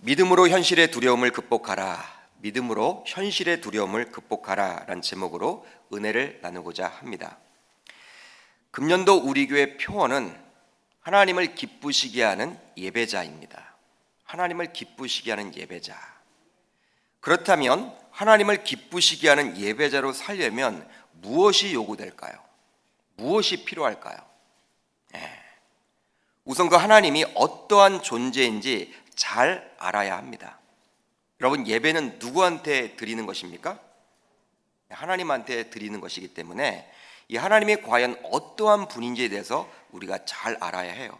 믿음으로 현실의 두려움을 극복하라. 믿음으로 현실의 두려움을 극복하라 라는 제목으로 은혜를 나누고자 합니다. 금년도 우리 교회 표어는 하나님을 기쁘시게 하는 예배자입니다. 하나님을 기쁘시게 하는 예배자. 그렇다면 하나님을 기쁘시게 하는 예배자로 살려면 무엇이 요구될까요? 무엇이 필요할까요? 우선 그 하나님이 어떠한 존재인지 잘 알아야 합니다. 여러분, 예배는 누구한테 드리는 것입니까? 하나님한테 드리는 것이기 때문에 이 하나님이 과연 어떠한 분인지에 대해서 우리가 잘 알아야 해요.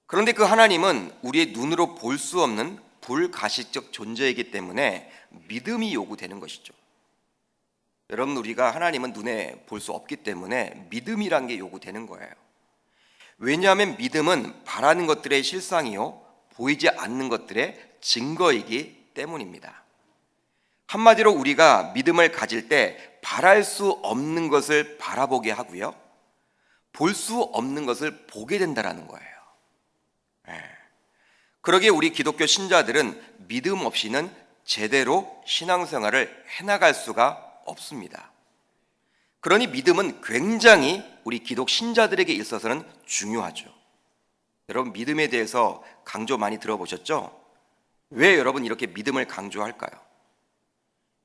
그런데 그 하나님은 우리의 눈으로 볼 수 없는 불가시적 존재이기 때문에 믿음이 요구되는 것이죠. 여러분, 우리가 하나님은 눈에 볼 수 없기 때문에 믿음이란 게 요구되는 거예요. 왜냐하면 믿음은 바라는 것들의 실상이요 보이지 않는 것들의 증거이기 때문입니다. 한마디로 우리가 믿음을 가질 때 바랄 수 없는 것을 바라보게 하고요, 볼 수 없는 것을 보게 된다는 거예요. 그러기에 우리 기독교 신자들은 믿음 없이는 제대로 신앙생활을 해나갈 수가 없습니다. 그러니 믿음은 굉장히 우리 기독 신자들에게 있어서는 중요하죠. 여러분, 믿음에 대해서 강조 많이 들어보셨죠? 왜 여러분 이렇게 믿음을 강조할까요?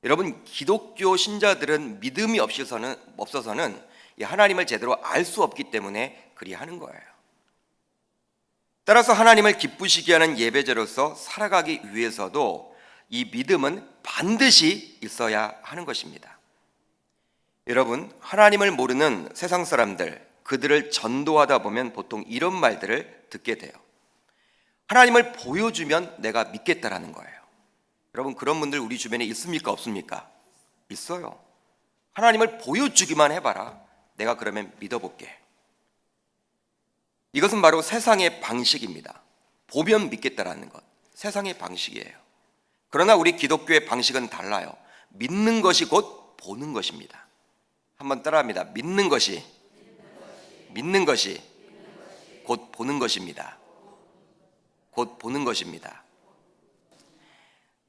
여러분, 기독교 신자들은 믿음이 없어서는 하나님을 제대로 알 수 없기 때문에 그리하는 거예요. 따라서 하나님을 기쁘시게 하는 예배자로서 살아가기 위해서도 이 믿음은 반드시 있어야 하는 것입니다. 여러분, 하나님을 모르는 세상 사람들, 그들을 전도하다 보면 보통 이런 말들을 듣게 돼요. 하나님을 보여주면 내가 믿겠다라는 거예요. 여러분, 그런 분들 우리 주변에 있습니까? 없습니까? 있어요. 하나님을 보여주기만 해봐라. 내가 그러면 믿어볼게. 이것은 바로 세상의 방식입니다. 보면 믿겠다라는 것, 세상의 방식이에요. 그러나 우리 기독교의 방식은 달라요. 믿는 것이 곧 보는 것입니다. 한번 따라합니다. 믿는 것이 곧 보는 것입니다. 곧 보는 것입니다.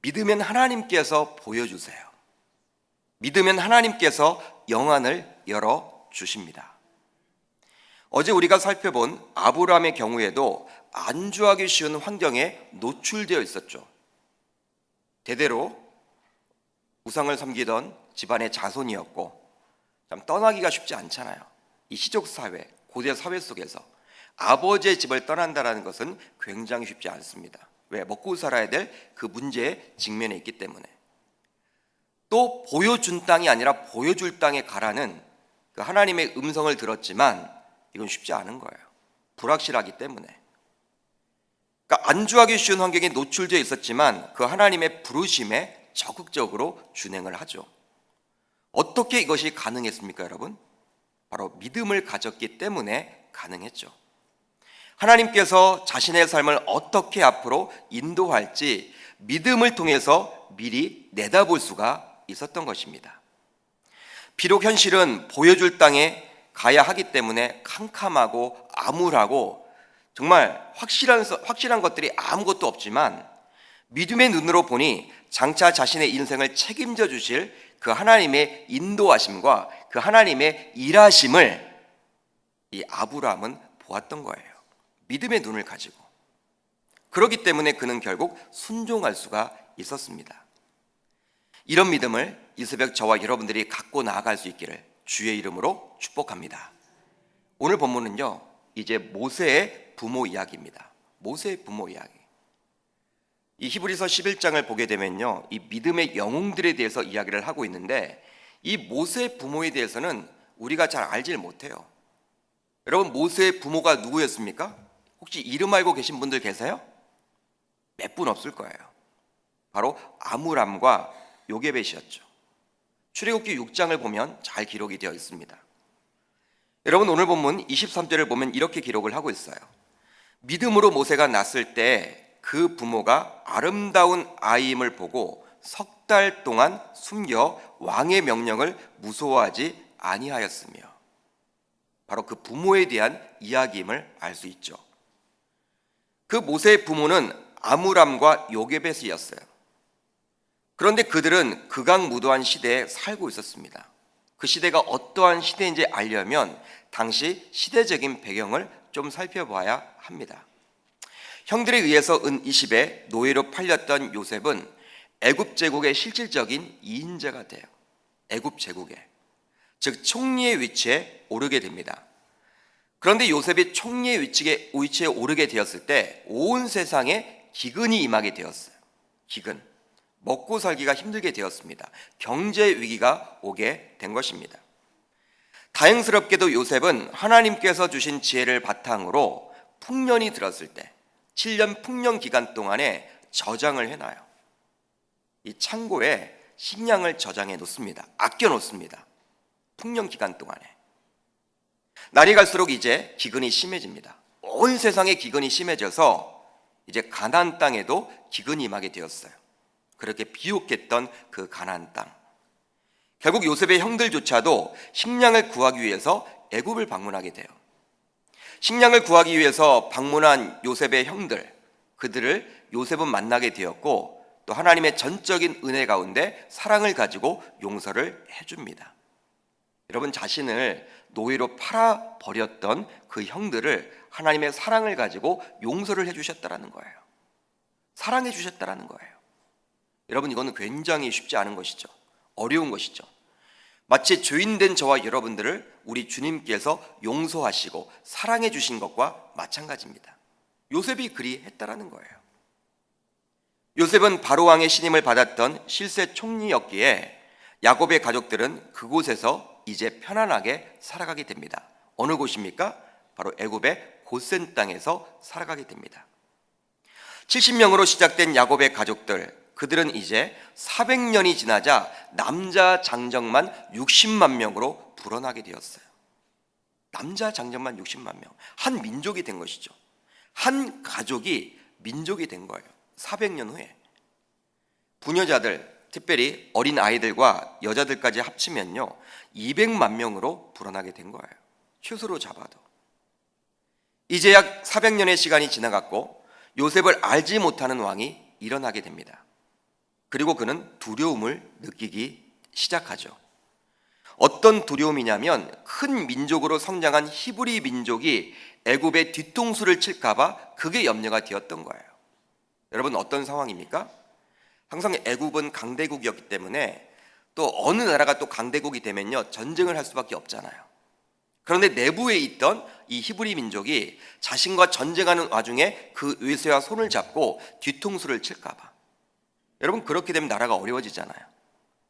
믿으면 하나님께서 보여주세요. 믿으면 하나님께서 영안을 열어주십니다. 어제 우리가 살펴본 아브라함의 경우에도 안주하기 쉬운 환경에 노출되어 있었죠. 대대로 우상을 섬기던 집안의 자손이었고 참 떠나기가 쉽지 않잖아요. 이 시족사회, 고대 사회 속에서 아버지의 집을 떠난다는 것은 굉장히 쉽지 않습니다. 왜? 먹고 살아야 될 그 문제에 직면해 있기 때문에. 또 보여준 땅이 아니라 보여줄 땅에 가라는 그 하나님의 음성을 들었지만 이건 쉽지 않은 거예요. 불확실하기 때문에. 그러니까 안주하기 쉬운 환경에 노출되어 있었지만 그 하나님의 부르심에 적극적으로 준행을 하죠. 어떻게 이것이 가능했습니까, 여러분? 바로 믿음을 가졌기 때문에 가능했죠. 하나님께서 자신의 삶을 어떻게 앞으로 인도할지 믿음을 통해서 미리 내다볼 수가 있었던 것입니다. 비록 현실은 보여줄 땅에 가야 하기 때문에 캄캄하고 암울하고 정말 확실한 것들이 아무것도 없지만 믿음의 눈으로 보니 장차 자신의 인생을 책임져 주실 그 하나님의 인도하심과 그 하나님의 일하심을 이 아브라함은 보았던 거예요. 믿음의 눈을 가지고. 그렇기 때문에 그는 결국 순종할 수가 있었습니다. 이런 믿음을 이 새벽 저와 여러분들이 갖고 나아갈 수 있기를 주의 이름으로 축복합니다. 오늘 본문은요, 이제 모세의 부모 이야기입니다. 모세의 부모 이야기. 이 히브리서 11장을 보게 되면요, 이 믿음의 영웅들에 대해서 이야기를 하고 있는데 이 모세의 부모에 대해서는 우리가 잘 알질 못해요. 여러분, 모세의 부모가 누구였습니까? 혹시 이름 알고 계신 분들 계세요? 몇 분 없을 거예요. 바로 아므람과 요게벳이었죠. 출애굽기 6장을 보면 잘 기록이 되어 있습니다. 여러분, 오늘 본문 23절을 보면 이렇게 기록을 하고 있어요. 믿음으로 모세가 낳았을 때 그 부모가 아름다운 아이임을 보고 석 달 동안 숨겨 왕의 명령을 무서워하지 아니하였으며. 바로 그 부모에 대한 이야기임을 알 수 있죠. 그 모세의 부모는 아므람과 요게벳이었어요. 그런데 그들은 극악무도한 시대에 살고 있었습니다. 그 시대가 어떠한 시대인지 알려면 당시 시대적인 배경을 좀 살펴봐야 합니다. 형들에 의해서 은 20에 노예로 팔렸던 요셉은 애굽 제국의 실질적인 2인자가 돼요. 애굽 제국에, 즉 총리의 위치에 오르게 됩니다. 그런데 요셉이 총리의 위치에 오르게 되었을 때 온 세상에 기근이 임하게 되었어요. 기근, 먹고 살기가 힘들게 되었습니다. 경제 위기가 오게 된 것입니다. 다행스럽게도 요셉은 하나님께서 주신 지혜를 바탕으로 풍년이 들었을 때 7년 풍년 기간 동안에 저장을 해놔요. 이 창고에 식량을 저장해 놓습니다. 아껴 놓습니다. 풍년 기간 동안에. 날이 갈수록 이제 기근이 심해집니다. 온 세상에 기근이 심해져서 이제 가나안 땅에도 기근이 임하게 되었어요. 그렇게 비옥했던 그 가나안 땅. 결국 요셉의 형들조차도 식량을 구하기 위해서 애굽을 방문하게 돼요. 식량을 구하기 위해서 방문한 요셉의 형들, 그들을 요셉은 만나게 되었고 또 하나님의 전적인 은혜 가운데 사랑을 가지고 용서를 해줍니다. 여러분, 자신을 노예로 팔아버렸던 그 형들을 하나님의 사랑을 가지고 용서를 해주셨다라는 거예요. 사랑해 주셨다라는 거예요. 여러분, 이거는 굉장히 쉽지 않은 것이죠. 어려운 것이죠. 마치 죄인된 저와 여러분들을 우리 주님께서 용서하시고 사랑해 주신 것과 마찬가지입니다. 요셉이 그리 했다라는 거예요. 요셉은 바로왕의 신임을 받았던 실세 총리였기에 야곱의 가족들은 그곳에서 이제 편안하게 살아가게 됩니다. 어느 곳입니까? 바로 애굽의 고센 땅에서 살아가게 됩니다. 70명으로 시작된 야곱의 가족들, 그들은 이제 400년이 지나자 남자 장정만 60만 명으로 불어나게 되었어요. 남자 장정만 60만 명. 한 민족이 된 것이죠. 한 가족이 민족이 된 거예요. 400년 후에. 부녀자들, 특별히 어린 아이들과 여자들까지 합치면요 200만 명으로 불어나게 된 거예요. 추수로 잡아도. 이제 약 400년의 시간이 지나갔고 요셉을 알지 못하는 왕이 일어나게 됩니다. 그리고 그는 두려움을 느끼기 시작하죠. 어떤 두려움이냐면 큰 민족으로 성장한 히브리 민족이 애굽의 뒤통수를 칠까 봐 그게 염려가 되었던 거예요. 여러분, 어떤 상황입니까? 항상 애굽은 강대국이었기 때문에 또 어느 나라가 또 강대국이 되면요 전쟁을 할 수밖에 없잖아요. 그런데 내부에 있던 이 히브리 민족이 자신과 전쟁하는 와중에 그 외세와 손을 잡고 뒤통수를 칠까 봐. 여러분, 그렇게 되면 나라가 어려워지잖아요.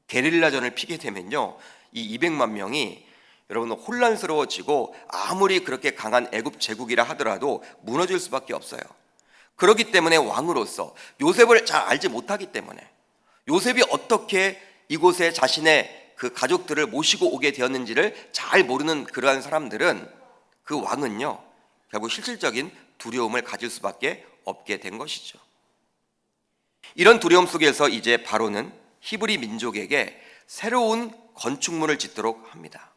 게릴라전을 피게 되면요 이 200만 명이 여러분 혼란스러워지고 아무리 그렇게 강한 애굽 제국이라 하더라도 무너질 수밖에 없어요. 그렇기 때문에 왕으로서 요셉을 잘 알지 못하기 때문에 요셉이 어떻게 이곳에 자신의 그 가족들을 모시고 오게 되었는지를 잘 모르는 그러한 사람들은 그 왕은요 결국 실질적인 두려움을 가질 수밖에 없게 된 것이죠. 이런 두려움 속에서 이제 바로는 히브리 민족에게 새로운 건축물을 짓도록 합니다.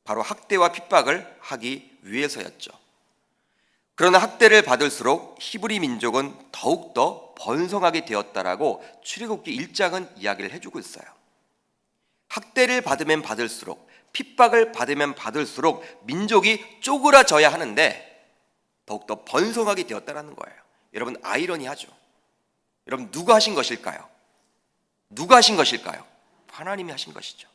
바로 학대와 핍박을 하기 위해서였죠. 그러나 학대를 받을수록 히브리 민족은 더욱더 번성하게 되었다라고 출애굽기 1장은 이야기를 해주고 있어요. 학대를 받으면 받을수록, 핍박을 받으면 받을수록 민족이 쪼그라져야 하는데 더욱더 번성하게 되었다라는 거예요. 여러분, 아이러니하죠. 여러분, 누가 하신 것일까요? 누가 하신 것일까요? 하나님이 하신 것이죠.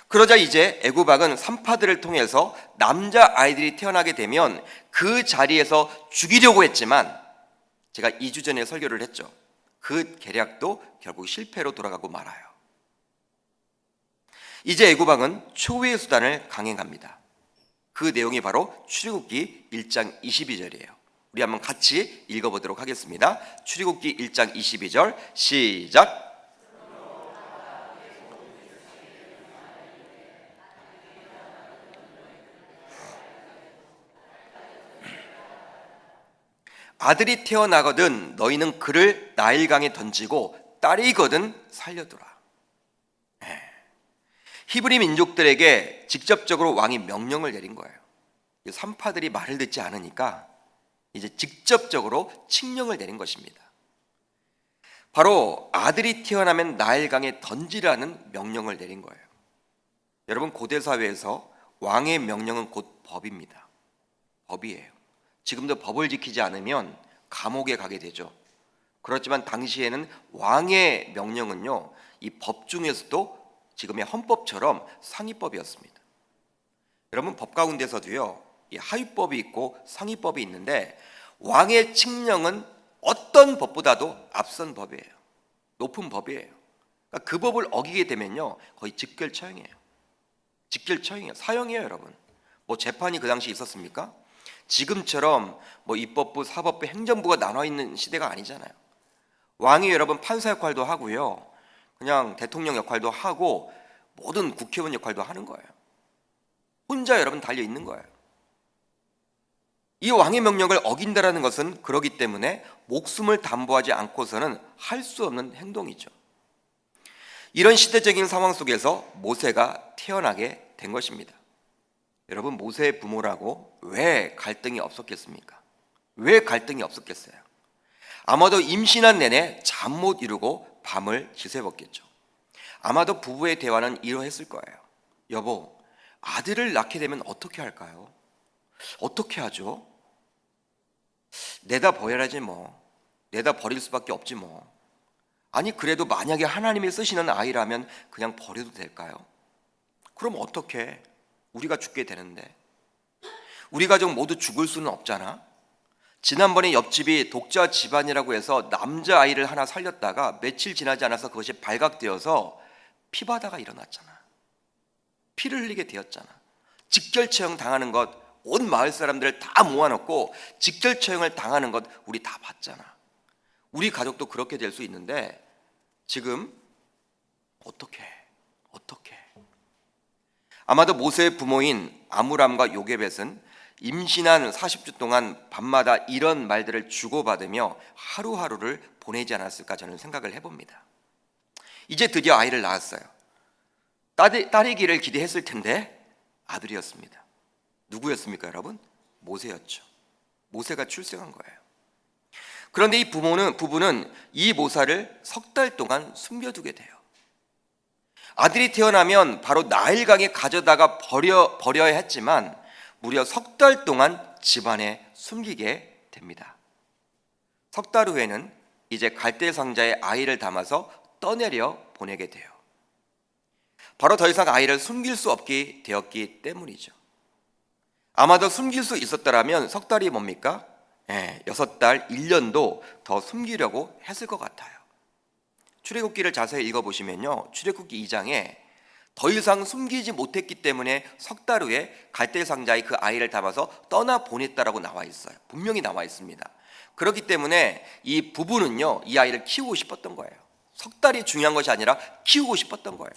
그러자 이제 애굽 왕은 산파들을 통해서 남자 아이들이 태어나게 되면 그 자리에서 죽이려고 했지만, 제가 2주 전에 설교를 했죠. 그 계략도 결국 실패로 돌아가고 말아요. 이제 애굽 왕은 초유의 수단을 강행합니다. 그 내용이 바로 출애굽기 1장 22절이에요. 우리 한번 같이 읽어보도록 하겠습니다. 출애굽기 1장 22절 시작. 아들이 태어나거든 너희는 그를 나일강에 던지고 딸이거든 살려두라. 히브리 민족들에게 직접적으로 왕이 명령을 내린 거예요. 산파들이 말을 듣지 않으니까 이제 직접적으로 칙령을 내린 것입니다. 바로 아들이 태어나면 나일강에 던지라는 명령을 내린 거예요. 여러분, 고대 사회에서 왕의 명령은 곧 법입니다. 법이에요. 지금도 법을 지키지 않으면 감옥에 가게 되죠. 그렇지만 당시에는 왕의 명령은요, 이 법 중에서도 지금의 헌법처럼 상위법이었습니다. 여러분, 법 가운데서도요, 이 하위법이 있고 상위법이 있는데 왕의 칙령은 어떤 법보다도 앞선 법이에요. 높은 법이에요. 그러니까 그 법을 어기게 되면요, 거의 직결처형이에요. 직결처형이에요. 사형이에요, 여러분. 뭐 재판이 그 당시 있었습니까? 지금처럼 뭐 입법부, 사법부, 행정부가 나눠 있는 시대가 아니잖아요. 왕이 여러분 판사 역할도 하고요, 그냥 대통령 역할도 하고 모든 국회의원 역할도 하는 거예요. 혼자 여러분 달려 있는 거예요. 이 왕의 명령을 어긴다라는 것은 그러기 때문에 목숨을 담보하지 않고서는 할 수 없는 행동이죠. 이런 시대적인 상황 속에서 모세가 태어나게 된 것입니다. 여러분, 모세의 부모라고 왜 갈등이 없었겠습니까? 왜 갈등이 없었겠어요? 아마도 임신한 내내 잠 못 이루고 밤을 지새웠겠죠. 아마도 부부의 대화는 이러했을 거예요. 여보, 아들을 낳게 되면 어떻게 할까요? 어떻게 하죠? 내다 버려야지 뭐. 내다 버릴 수밖에 없지 뭐. 아니, 그래도 만약에 하나님이 쓰시는 아이라면 그냥 버려도 될까요? 그럼 어떻게? 우리가 죽게 되는데. 우리 가족 모두 죽을 수는 없잖아. 지난번에 옆집이 독자 집안이라고 해서 남자아이를 하나 살렸다가 며칠 지나지 않아서 그것이 발각되어서 피바다가 일어났잖아. 피를 흘리게 되었잖아. 직결처형 당하는 것, 온 마을 사람들을 다 모아놓고 직결처형을 당하는 것 우리 다 봤잖아. 우리 가족도 그렇게 될 수 있는데 지금 어떻게? 아마도 모세의 부모인 아므람과 요게벳은 임신한 40주 동안 밤마다 이런 말들을 주고받으며 하루하루를 보내지 않았을까 저는 생각을 해봅니다. 이제 드디어 아이를 낳았어요. 딸이기를 기대했을 텐데 아들이었습니다. 누구였습니까, 여러분? 모세였죠. 모세가 출생한 거예요. 그런데 이 부부는 이 모사를 석 달 동안 숨겨두게 돼요. 아들이 태어나면 바로 나일강에 가져다가 버려야 했지만 무려 석 달 동안 집안에 숨기게 됩니다. 석 달 후에는 이제 갈대 상자에 아이를 담아서 떠내려 보내게 돼요. 바로 더 이상 아이를 숨길 수 없게 되었기 때문이죠. 아마도 숨길 수 있었더라면 석 달이 뭡니까? 6달, 1년도 더 숨기려고 했을 것 같아요. 출애굽기를 자세히 읽어보시면요, 출애굽기 2장에 더 이상 숨기지 못했기 때문에 석 달 후에 갈대 상자에 그 아이를 담아서 떠나 보냈다라고 나와 있어요. 분명히 나와 있습니다. 그렇기 때문에 이 부부는요, 이 아이를 키우고 싶었던 거예요. 석 달이 중요한 것이 아니라 키우고 싶었던 거예요.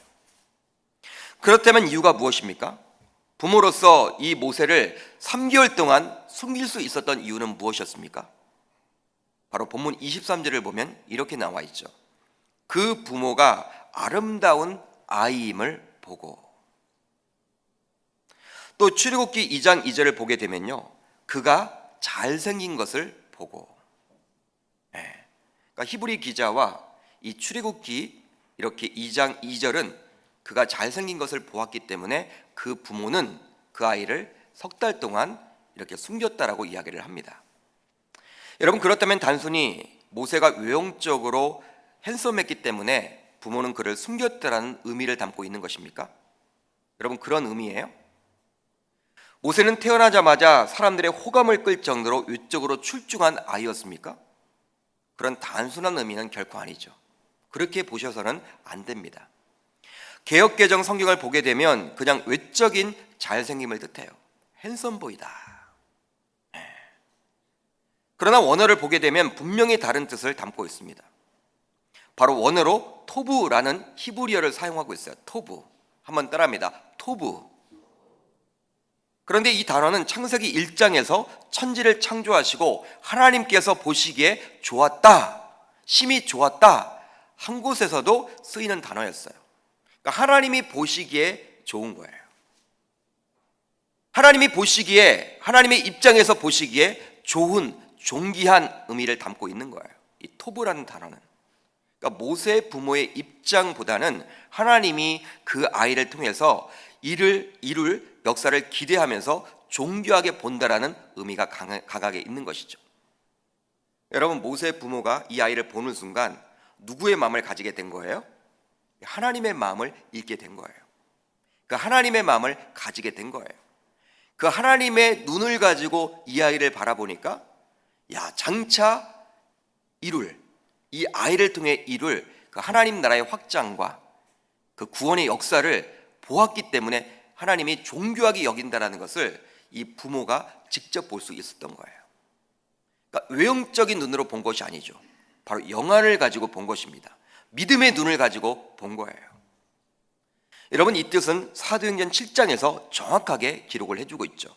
그렇다면 이유가 무엇입니까? 부모로서 이 모세를 3개월 동안 숨길 수 있었던 이유는 무엇이었습니까? 바로 본문 23절을 보면 이렇게 나와 있죠. 그 부모가 아름다운 아이임을 보고. 또 출애굽기 2장 2절을 보게 되면요, 그가 잘생긴 것을 보고. 그러니까 히브리 기자와 이 출애굽기 이렇게 2장 2절은 그가 잘생긴 것을 보았기 때문에 그 부모는 그 아이를 석 달 동안 이렇게 숨겼다라고 이야기를 합니다. 여러분, 그렇다면 단순히 모세가 외형적으로 핸섬했기 때문에 부모는 그를 숨겼다라는 의미를 담고 있는 것입니까? 여러분, 그런 의미예요? 모세는 태어나자마자 사람들의 호감을 끌 정도로 외적으로 출중한 아이였습니까? 그런 단순한 의미는 결코 아니죠. 그렇게 보셔서는 안 됩니다. 개역개정 성경을 보게 되면 그냥 외적인 잘생김을 뜻해요. 핸섬보이다. 그러나 원어를 보게 되면 분명히 다른 뜻을 담고 있습니다. 바로 원어로 토부라는 히브리어를 사용하고 있어요. 토부. 한번 따라합니다. 토부. 그런데 이 단어는 창세기 1장에서 천지를 창조하시고 하나님께서 보시기에 좋았다, 심히 좋았다 한 곳에서도 쓰이는 단어였어요. 그러니까 하나님이 보시기에 좋은 거예요. 하나님이 보시기에, 하나님의 입장에서 보시기에 좋은 존귀한 의미를 담고 있는 거예요. 이 토브라는 단어는. 그러니까 모세 부모의 입장보다는 하나님이 그 아이를 통해서 이룰 역사를 기대하면서 존귀하게 본다라는 의미가 강하게 있는 것이죠. 여러분, 모세 부모가 이 아이를 보는 순간 누구의 마음을 가지게 된 거예요? 하나님의 마음을 읽게 된 거예요. 그 하나님의 마음을 가지게 된 거예요. 그 하나님의 눈을 가지고 이 아이를 바라보니까 장차 이 아이를 통해 이룰 그 하나님 나라의 확장과 그 구원의 역사를 보았기 때문에 하나님이 존귀하게 여긴다라는 것을 이 부모가 직접 볼 수 있었던 거예요. 그러니까 외형적인 눈으로 본 것이 아니죠. 바로 영안을 가지고 본 것입니다. 믿음의 눈을 가지고 본 거예요. 여러분, 이 뜻은 사도행전 7장에서 정확하게 기록을 해주고 있죠.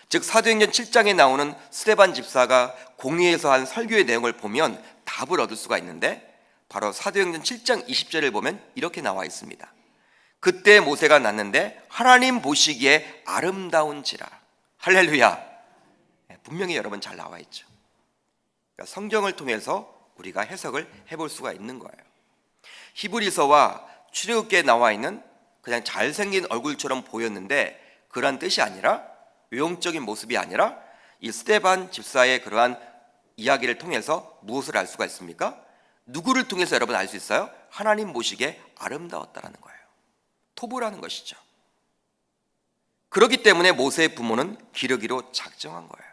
즉 사도행전 7장에 나오는 스데반 집사가 공회에서 한 설교의 내용을 보면 답을 얻을 수가 있는데, 바로 사도행전 7장 20절을 보면 이렇게 나와 있습니다. 그때 모세가 났는데 하나님 보시기에 아름다운지라. 할렐루야. 분명히 여러분 잘 나와 있죠. 그러니까 성경을 통해서 우리가 해석을 해볼 수가 있는 거예요. 히브리서와 출애굽기에 나와 있는 그냥 잘생긴 얼굴처럼 보였는데 그런 뜻이 아니라, 외형적인 모습이 아니라 이 스데반 집사의 그러한 이야기를 통해서 무엇을 알 수가 있습니까? 누구를 통해서 여러분 알 수 있어요? 하나님 보시기에 아름다웠다라는 거예요. 토브라는 것이죠. 그렇기 때문에 모세의 부모는 기르기로 작정한 거예요.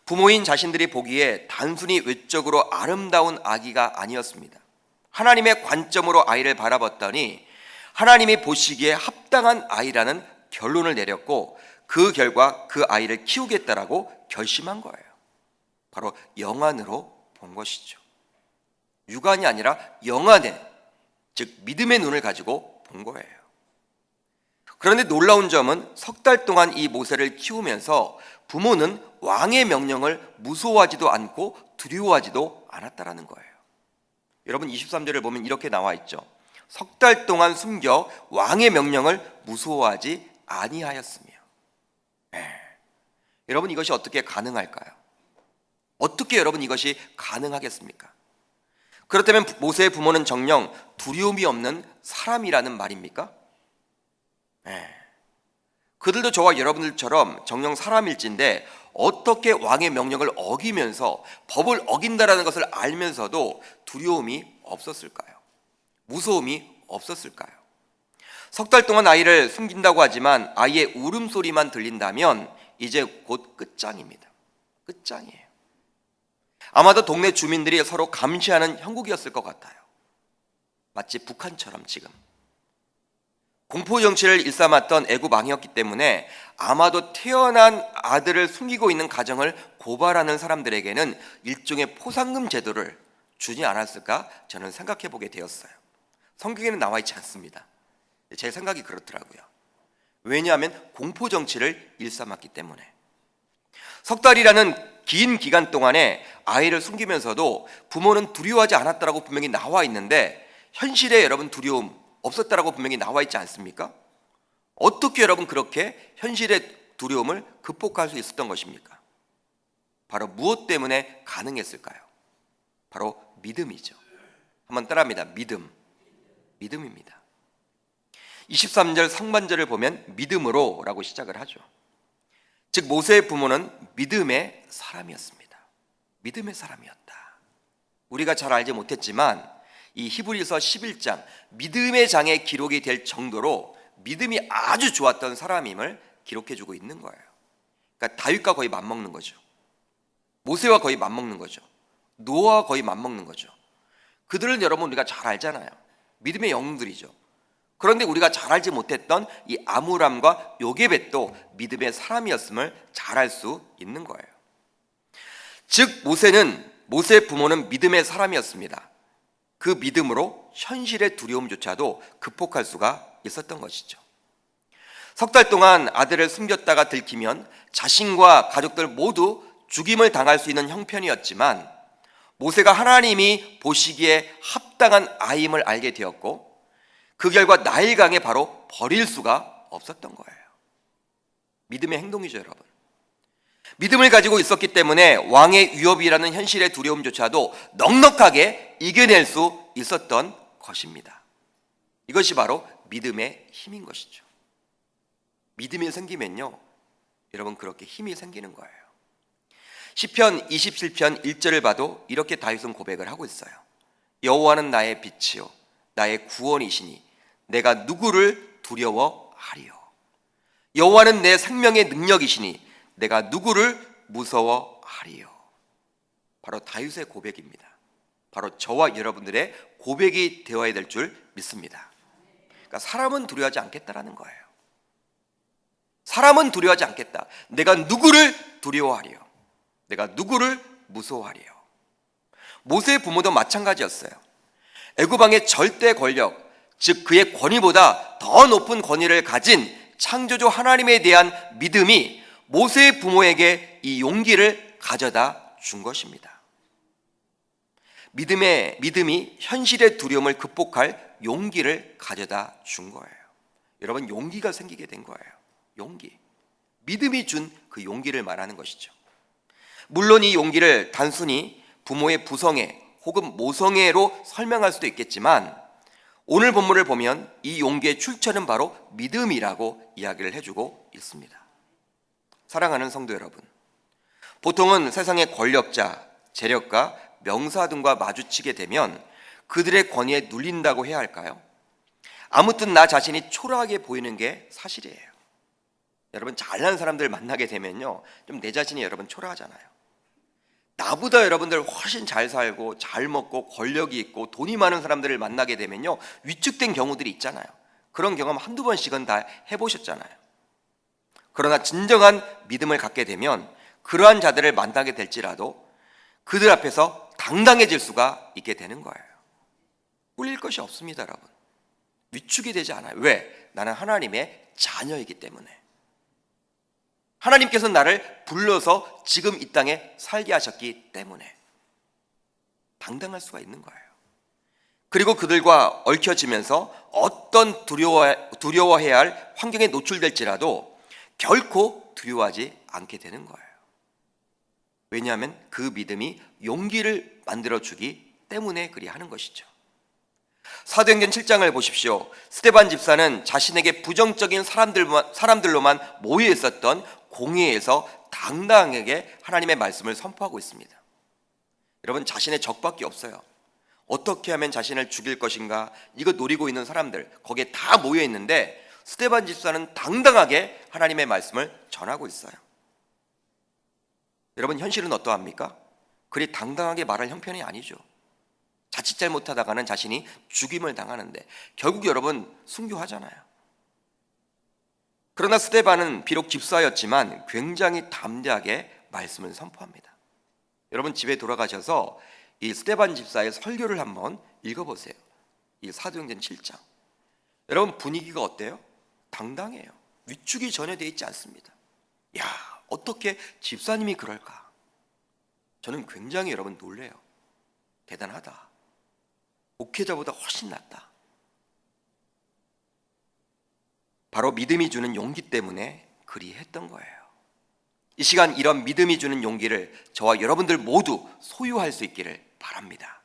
부모인 자신들이 보기에 단순히 외적으로 아름다운 아기가 아니었습니다. 하나님의 관점으로 아이를 바라봤더니 하나님이 보시기에 합당한 아이라는 결론을 내렸고, 그 결과 그 아이를 키우겠다라고 결심한 거예요. 바로 영안으로 본 것이죠. 육안이 아니라 영안의, 즉 믿음의 눈을 가지고 본 거예요. 그런데 놀라운 점은 석 달 동안 이 모세를 키우면서 부모는 왕의 명령을 무서워하지도 않고 두려워하지도 않았다라는 거예요. 여러분 23절을 보면 이렇게 나와 있죠. 석 달 동안 숨겨 왕의 명령을 무서워하지 아니하였으며. 여러분, 이것이 어떻게 가능할까요? 어떻게 여러분 이것이 가능하겠습니까? 그렇다면 모세의 부모는 정녕 두려움이 없는 사람이라는 말입니까? 그들도 저와 여러분들처럼 정녕 사람일진데 어떻게 왕의 명령을 어기면서 법을 어긴다라는 것을 알면서도 두려움이 없었을까요? 무서움이 없었을까요? 석 달 동안 아이를 숨긴다고 하지만 아이의 울음소리만 들린다면 이제 곧 끝장입니다. 끝장이에요. 아마도 동네 주민들이 서로 감시하는 형국이었을 것 같아요. 마치 북한처럼 지금 공포정치를 일삼았던 애굽 왕이었기 때문에 아마도 태어난 아들을 숨기고 있는 가정을 고발하는 사람들에게는 일종의 포상금 제도를 주지 않았을까 저는 생각해 보게 되었어요. 성경에는 나와 있지 않습니다. 제 생각이 그렇더라고요. 왜냐하면 공포정치를 일삼았기 때문에. 석 달이라는 긴 기간 동안에 아이를 숨기면서도 부모는 두려워하지 않았다라고 분명히 나와 있는데, 현실에 여러분 두려움 없었다라고 분명히 나와 있지 않습니까? 어떻게 여러분 그렇게 현실의 두려움을 극복할 수 있었던 것입니까? 바로 무엇 때문에 가능했을까요? 바로 믿음이죠. 한번 따라합니다. 믿음입니다. 23절 상반절을 보면 믿음으로 라고 시작을 하죠. 즉 모세의 부모는 믿음의 사람이었습니다. 믿음의 사람이었다. 우리가 잘 알지 못했지만 이 히브리서 11장 믿음의 장에 기록이 될 정도로 믿음이 아주 좋았던 사람임을 기록해주고 있는 거예요. 그러니까 다윗과 거의 맞먹는 거죠. 모세와 거의 맞먹는 거죠. 노아와 거의 맞먹는 거죠. 그들은 여러분 우리가 잘 알잖아요. 믿음의 영웅들이죠. 그런데 우리가 잘 알지 못했던 이 아므람과 요게벳도 믿음의 사람이었음을 잘 알 수 있는 거예요. 즉 모세의 부모는 믿음의 사람이었습니다. 그 믿음으로 현실의 두려움조차도 극복할 수가 있었던 것이죠. 석 달 동안 아들을 숨겼다가 들키면 자신과 가족들 모두 죽임을 당할 수 있는 형편이었지만, 모세가 하나님이 보시기에 합당한 아이임을 알게 되었고, 그 결과 나일강에 바로 버릴 수가 없었던 거예요. 믿음의 행동이죠, 여러분. 믿음을 가지고 있었기 때문에 왕의 위협이라는 현실의 두려움조차도 넉넉하게 이겨낼 수 있었던 것입니다. 이것이 바로 믿음의 힘인 것이죠. 믿음이 생기면요, 여러분 그렇게 힘이 생기는 거예요. 시편 27편 1절을 봐도 이렇게 다윗은 고백을 하고 있어요. 여호와는 나의 빛이요 나의 구원이시니 내가 누구를 두려워하리요. 여호와는 내 생명의 능력이시니 내가 누구를 무서워하리요. 바로 다윗의 고백입니다. 바로 저와 여러분들의 고백이 되어야 될 줄 믿습니다. 그러니까 사람은 두려워하지 않겠다라는 거예요. 사람은 두려워하지 않겠다. 내가 누구를 두려워하리요. 내가 누구를 무서워하리요. 모세의 부모도 마찬가지였어요. 애굽 왕의 절대 권력, 즉 그의 권위보다 더 높은 권위를 가진 창조주 하나님에 대한 믿음이 모세의 부모에게 이 용기를 가져다 준 것입니다. 믿음이 현실의 두려움을 극복할 용기를 가져다 준 거예요. 여러분, 용기가 생기게 된 거예요. 용기. 믿음이 준 그 용기를 말하는 것이죠. 물론 이 용기를 단순히 부모의 부성애 혹은 모성애로 설명할 수도 있겠지만 오늘 본문을 보면 이 용기의 출처는 바로 믿음이라고 이야기를 해주고 있습니다. 사랑하는 성도 여러분, 보통은 세상의 권력자, 재력가, 명사 등과 마주치게 되면 그들의 권위에 눌린다고 해야 할까요? 아무튼 나 자신이 초라하게 보이는 게 사실이에요. 여러분, 잘난 사람들 만나게 되면요, 좀 내 자신이 여러분 초라하잖아요. 나보다 여러분들 훨씬 잘 살고 잘 먹고 권력이 있고 돈이 많은 사람들을 만나게 되면요, 위축된 경우들이 있잖아요. 그런 경험 한두 번씩은 다 해보셨잖아요. 그러나 진정한 믿음을 갖게 되면 그러한 자들을 만나게 될지라도 그들 앞에서 당당해질 수가 있게 되는 거예요. 꿀릴 것이 없습니다, 여러분. 위축이 되지 않아요. 왜? 나는 하나님의 자녀이기 때문에. 하나님께서 나를 불러서 지금 이 땅에 살게 하셨기 때문에 당당할 수가 있는 거예요. 그리고 그들과 얽혀지면서 어떤 두려워해야 할 환경에 노출될지라도 결코 두려워하지 않게 되는 거예요. 왜냐하면 그 믿음이 용기를 만들어주기 때문에 그리 하는 것이죠. 사도행전 7장을 보십시오. 스데반 집사는 자신에게 부정적인 사람들로만 모여 있었던 공회에서 당당하게 하나님의 말씀을 선포하고 있습니다. 여러분, 자신의 적밖에 없어요. 어떻게 하면 자신을 죽일 것인가, 이거 노리고 있는 사람들 거기에 다 모여 있는데 스데반 집사는 당당하게 하나님의 말씀을 전하고 있어요. 여러분, 현실은 어떠합니까? 그리 당당하게 말할 형편이 아니죠. 자칫 잘못하다가는 자신이 죽임을 당하는데 결국 여러분 순교하잖아요. 그러나 스데반은 비록 집사였지만 굉장히 담대하게 말씀을 선포합니다. 여러분, 집에 돌아가셔서 이 스데반 집사의 설교를 한번 읽어보세요. 이 사도행전 7장. 여러분, 분위기가 어때요? 당당해요. 위축이 전혀 되어 있지 않습니다. 야, 어떻게 집사님이 그럴까? 저는 굉장히 여러분 놀래요. 대단하다. 목회자보다 훨씬 낫다. 바로 믿음이 주는 용기 때문에 그리 했던 거예요. 이 시간 이런 믿음이 주는 용기를 저와 여러분들 모두 소유할 수 있기를 바랍니다.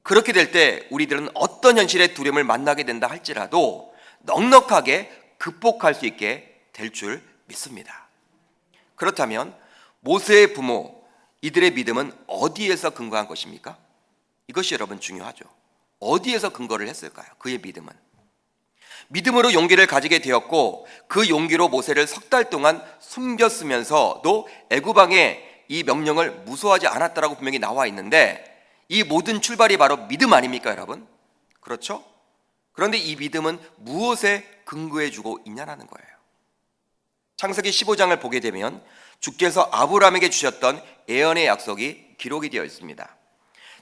그렇게 될 때 우리들은 어떤 현실의 두려움을 만나게 된다 할지라도 넉넉하게 극복할 수 있게 될 줄 믿습니다. 그렇다면 모세의 부모, 이들의 믿음은 어디에서 근거한 것입니까? 이것이 여러분 중요하죠. 어디에서 근거를 했을까요? 그의 믿음은. 믿음으로 용기를 가지게 되었고 그 용기로 모세를 석 달 동안 숨겼으면서도 애굽 왕의 이 명령을 무서워하지 않았다라고 분명히 나와 있는데 이 모든 출발이 바로 믿음 아닙니까, 여러분? 그렇죠? 그런데 이 믿음은 무엇에 근거해 주고 있냐는 거예요. 창세기 15장을 보게 되면 주께서 아브라함에게 주셨던 예언의 약속이 기록이 되어 있습니다.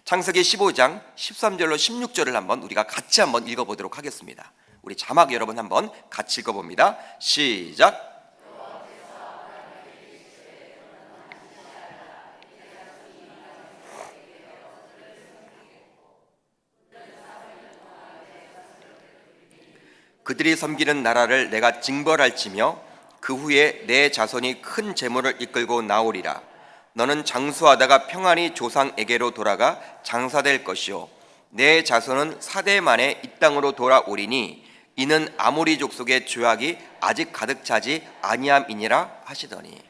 창세기 15장 13절로 16절을 한번 우리가 같이 한번 읽어보도록 하겠습니다. 우리 자막 여러분 한번 같이 읽어봅니다. 시작. 그들이 섬기는 나라를 내가 징벌할지며 그 후에 내 자손이 큰 재물을 이끌고 나오리라. 너는 장수하다가 평안히 조상에게로 돌아가 장사될 것이요 내 자손은 사대 만에 이 땅으로 돌아오리니 이는 아모리 족속의 죄악이 아직 가득 차지 아니함이니라 하시더니.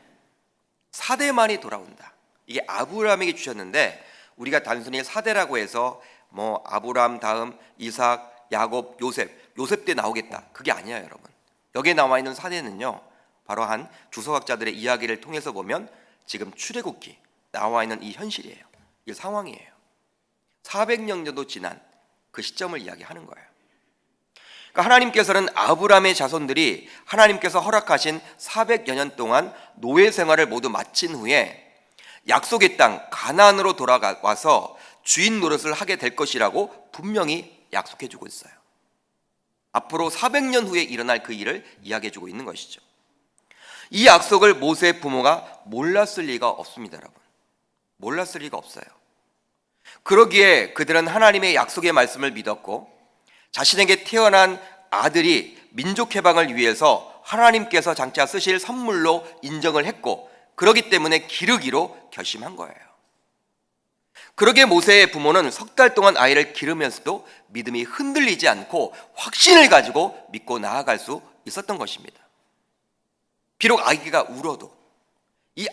사대만이 돌아온다. 이게 아브라함에게 주셨는데 우리가 단순히 사대라고 해서 뭐 아브라함 다음 이삭, 야곱, 요셉 때 나오겠다, 그게 아니에요 여러분. 여기에 나와 있는 사대는요, 바로 한 주석학자들의 이야기를 통해서 보면 지금 출애굽기 나와 있는 이 현실이에요. 이 상황이에요. 400년 정도 지난 그 시점을 이야기하는 거예요. 그러니까 하나님께서는 아브라함의 자손들이 하나님께서 허락하신 400여 년 동안 노예 생활을 모두 마친 후에 약속의 땅 가나안으로 돌아와서 주인 노릇을 하게 될 것이라고 분명히 약속해 주고 있어요. 앞으로 400년 후에 일어날 그 일을 이야기해 주고 있는 것이죠. 이 약속을 모세의 부모가 몰랐을 리가 없습니다, 여러분. 몰랐을 리가 없어요. 그러기에 그들은 하나님의 약속의 말씀을 믿었고 자신에게 태어난 아들이 민족 해방을 위해서 하나님께서 장차 쓰실 선물로 인정을 했고 그러기 때문에 기르기로 결심한 거예요. 그러기에 모세의 부모는 석 달 동안 아이를 기르면서도 믿음이 흔들리지 않고 확신을 가지고 믿고 나아갈 수 있었던 것입니다. 비록 아이가 울어도 이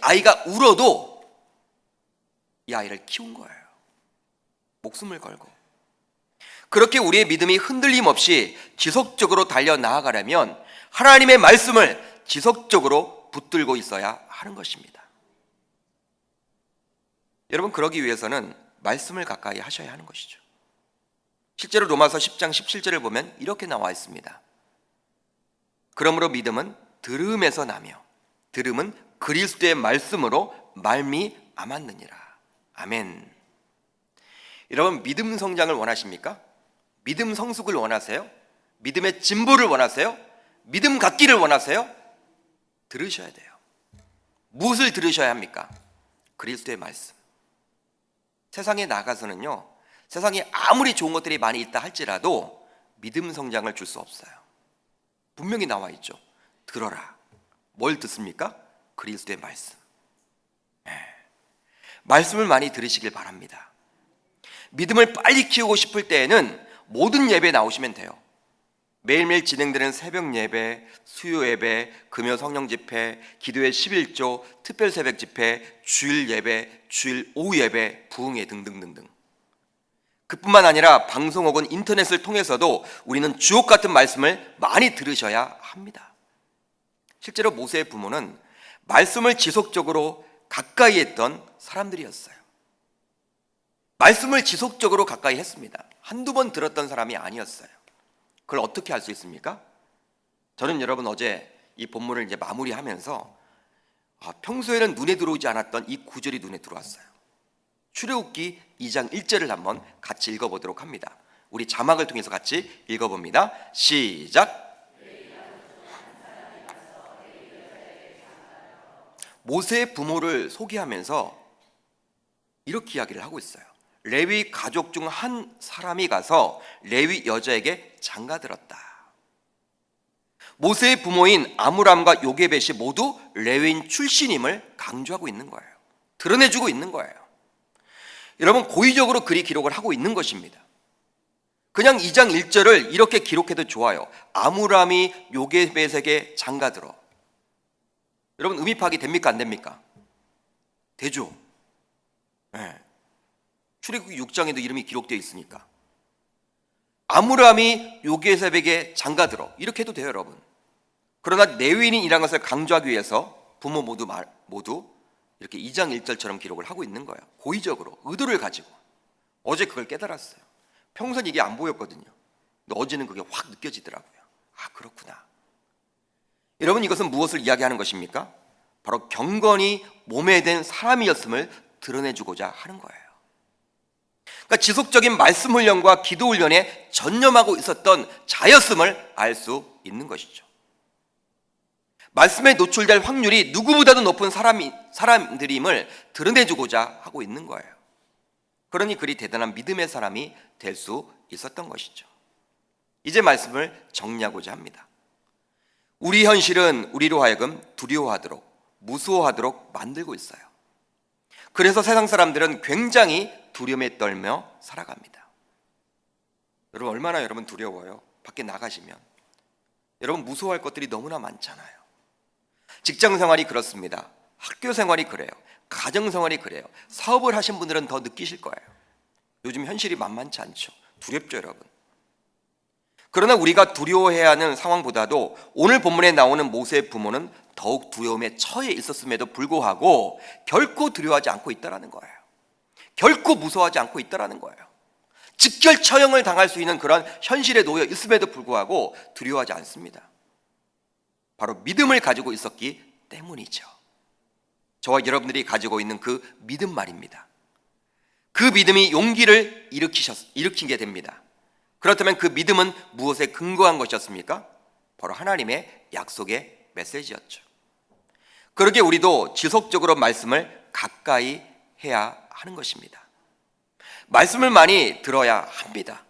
아이를 키운 거예요. 목숨을 걸고. 그렇게 우리의 믿음이 흔들림 없이 지속적으로 달려나아가려면 하나님의 말씀을 지속적으로 붙들고 있어야 하는 것입니다. 여러분, 그러기 위해서는 말씀을 가까이 하셔야 하는 것이죠. 실제로 로마서 10장 17절을 보면 이렇게 나와 있습니다. 그러므로 믿음은 들음에서 나며 들음은 그리스도의 말씀으로 말미암았느니라. 아멘. 여러분, 믿음 성장을 원하십니까? 믿음 성숙을 원하세요? 믿음의 진보를 원하세요? 믿음 갖기를 원하세요? 들으셔야 돼요. 무엇을 들으셔야 합니까? 그리스도의 말씀. 세상에 나가서는요, 세상에 아무리 좋은 것들이 많이 있다 할지라도 믿음 성장을 줄 수 없어요. 분명히 나와 있죠. 들어라. 뭘 듣습니까? 그리스도의 말씀. 말씀을 많이 들으시길 바랍니다. 믿음을 빨리 키우고 싶을 때에는 모든 예배에 나오시면 돼요. 매일매일 진행되는 새벽 예배, 수요 예배, 금요 성령 집회, 기도회 11조, 특별 새벽 집회, 주일 예배, 주일 오후 예배, 부흥회 등등등등. 그뿐만 아니라 방송 혹은 인터넷을 통해서도 우리는 주옥 같은 말씀을 많이 들으셔야 합니다. 실제로 모세의 부모는 말씀을 지속적으로 가까이 했던 사람들이었어요. 말씀을 지속적으로 가까이 했습니다. 한두 번 들었던 사람이 아니었어요. 그걸 어떻게 알 수 있습니까? 저는 여러분 어제 이 본문을 이제 마무리하면서 평소에는 눈에 들어오지 않았던 이 구절이 눈에 들어왔어요. 출애굽기 2장 1절을 한번 같이 읽어보도록 합니다. 우리 자막을 통해서 같이 읽어봅니다. 시작. 모세의 부모를 소개하면서 이렇게 이야기를 하고 있어요. 레위 가족 중 한 사람이 가서 레위 여자에게 장가들었다. 모세의 부모인 아므람과 요게벳이 모두 레위인 출신임을 강조하고 있는 거예요. 드러내주고 있는 거예요. 여러분, 고의적으로 그리 기록을 하고 있는 것입니다. 그냥 2장 1절을 이렇게 기록해도 좋아요. 아므람이 요게벳에게 장가들어. 여러분, 의미 파악이 됩니까? 안 됩니까? 되죠. 네. 출애굽기 6장에도 이름이 기록되어 있으니까. 아므람이 요게벳에게 장가들어. 이렇게 해도 돼요, 여러분. 그러나 레위인이라는 것을 강조하기 위해서 부모 모두 이렇게 2장 1절처럼 기록을 하고 있는 거예요. 고의적으로, 의도를 가지고. 어제 그걸 깨달았어요. 평소는 이게 안 보였거든요. 근데 어제는 그게 확 느껴지더라고요. 아, 그렇구나. 여러분, 이것은 무엇을 이야기하는 것입니까? 바로 경건이 몸에 된 사람이었음을 드러내주고자 하는 거예요. 그러니까 지속적인 말씀 훈련과 기도 훈련에 전념하고 있었던 자였음을 알 수 있는 것이죠. 말씀에 노출될 확률이 누구보다도 높은 사람들임을 드러내주고자 하고 있는 거예요. 그러니 그리 대단한 믿음의 사람이 될 수 있었던 것이죠. 이제 말씀을 정리하고자 합니다. 우리 현실은 우리로 하여금 두려워하도록, 무서워하도록 만들고 있어요. 그래서 세상 사람들은 굉장히 두려움에 떨며 살아갑니다. 여러분, 얼마나 여러분 두려워요? 밖에 나가시면 여러분 무서워할 것들이 너무나 많잖아요. 직장 생활이 그렇습니다. 학교 생활이 그래요. 가정 생활이 그래요. 사업을 하신 분들은 더 느끼실 거예요. 요즘 현실이 만만치 않죠. 두렵죠, 여러분. 그러나 우리가 두려워해야 하는 상황보다도 오늘 본문에 나오는 모세의 부모는 더욱 두려움에 처해 있었음에도 불구하고 결코 두려워하지 않고 있다는 거예요. 결코 무서워하지 않고 있다는 거예요. 직결 처형을 당할 수 있는 그런 현실에 놓여 있음에도 불구하고 두려워하지 않습니다. 바로 믿음을 가지고 있었기 때문이죠. 저와 여러분들이 가지고 있는 그 믿음 말입니다. 그 믿음이 용기를 일으키게 됩니다. 그렇다면 그 믿음은 무엇에 근거한 것이었습니까? 바로 하나님의 약속의 메시지였죠. 그러기에 우리도 지속적으로 말씀을 가까이 해야 하는 것입니다. 말씀을 많이 들어야 합니다.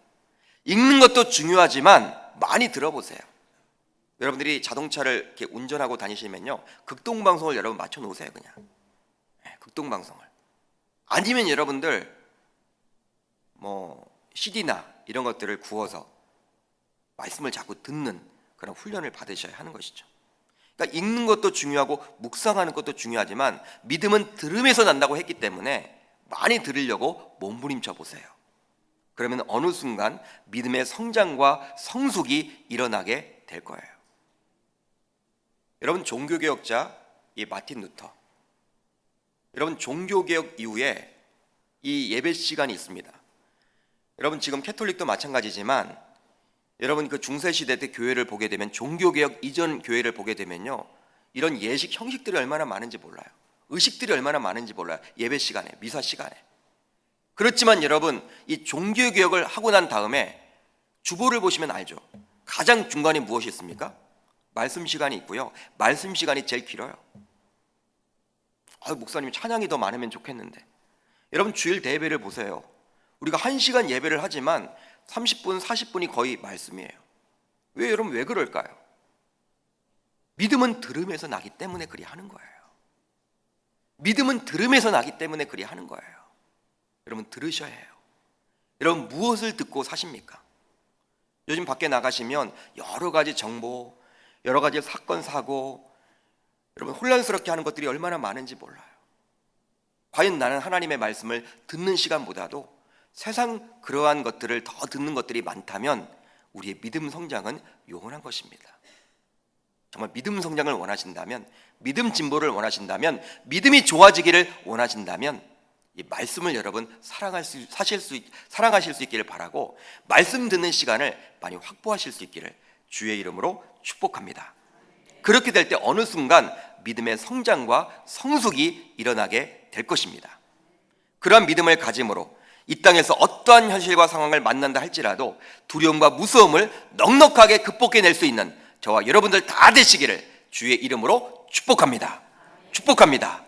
읽는 것도 중요하지만 많이 들어보세요. 여러분들이 자동차를 이렇게 운전하고 다니시면요, 극동방송을 여러분 맞춰 놓으세요. 그냥 극동방송을. 아니면 여러분들 CD나 이런 것들을 구워서 말씀을 자꾸 듣는 그런 훈련을 받으셔야 하는 것이죠. 그러니까 읽는 것도 중요하고 묵상하는 것도 중요하지만 믿음은 들음에서 난다고 했기 때문에 많이 들으려고 몸부림쳐 보세요. 그러면 어느 순간 믿음의 성장과 성숙이 일어나게 될 거예요. 여러분, 종교개혁자 이 마틴 루터, 여러분 종교개혁 이후에 이 예배 시간이 있습니다. 여러분 지금 캐톨릭도 마찬가지지만 여러분 그 중세시대 때 교회를 보게 되면, 종교개혁 이전 교회를 보게 되면요, 이런 예식 형식들이 얼마나 많은지 몰라요. 의식들이 얼마나 많은지 몰라요. 예배 시간에, 미사 시간에. 그렇지만 여러분, 이 종교개혁을 하고 난 다음에 주보를 보시면 알죠. 가장 중간에 무엇이 있습니까? 말씀 시간이 있고요. 말씀 시간이 제일 길어요. 목사님 찬양이 더 많으면 좋겠는데. 여러분 주일 대예배를 보세요. 우리가 1시간 예배를 하지만 30분, 40분이 거의 말씀이에요. 여러분 왜 그럴까요? 믿음은 들음에서 나기 때문에 그리 하는 거예요. 믿음은 들음에서 나기 때문에 그리 하는 거예요. 여러분 들으셔야 해요. 여러분 무엇을 듣고 사십니까? 요즘 밖에 나가시면 여러 가지 정보, 여러 가지 사건, 사고, 여러분 혼란스럽게 하는 것들이 얼마나 많은지 몰라요. 과연 나는 하나님의 말씀을 듣는 시간보다도 세상 그러한 것들을 더 듣는 것들이 많다면 우리의 믿음 성장은 요원한 것입니다. 정말 믿음 성장을 원하신다면, 믿음 진보를 원하신다면, 믿음이 좋아지기를 원하신다면 이 말씀을 여러분 사랑하실 수 있기를 바라고, 말씀 듣는 시간을 많이 확보하실 수 있기를 주의 이름으로 축복합니다. 그렇게 될 때 어느 순간 믿음의 성장과 성숙이 일어나게 될 것입니다. 그러한 믿음을 가짐으로 이 땅에서 어떠한 현실과 상황을 만난다 할지라도 두려움과 무서움을 넉넉하게 극복해낼 수 있는 저와 여러분들 다 되시기를 주의 이름으로 축복합니다. 축복합니다.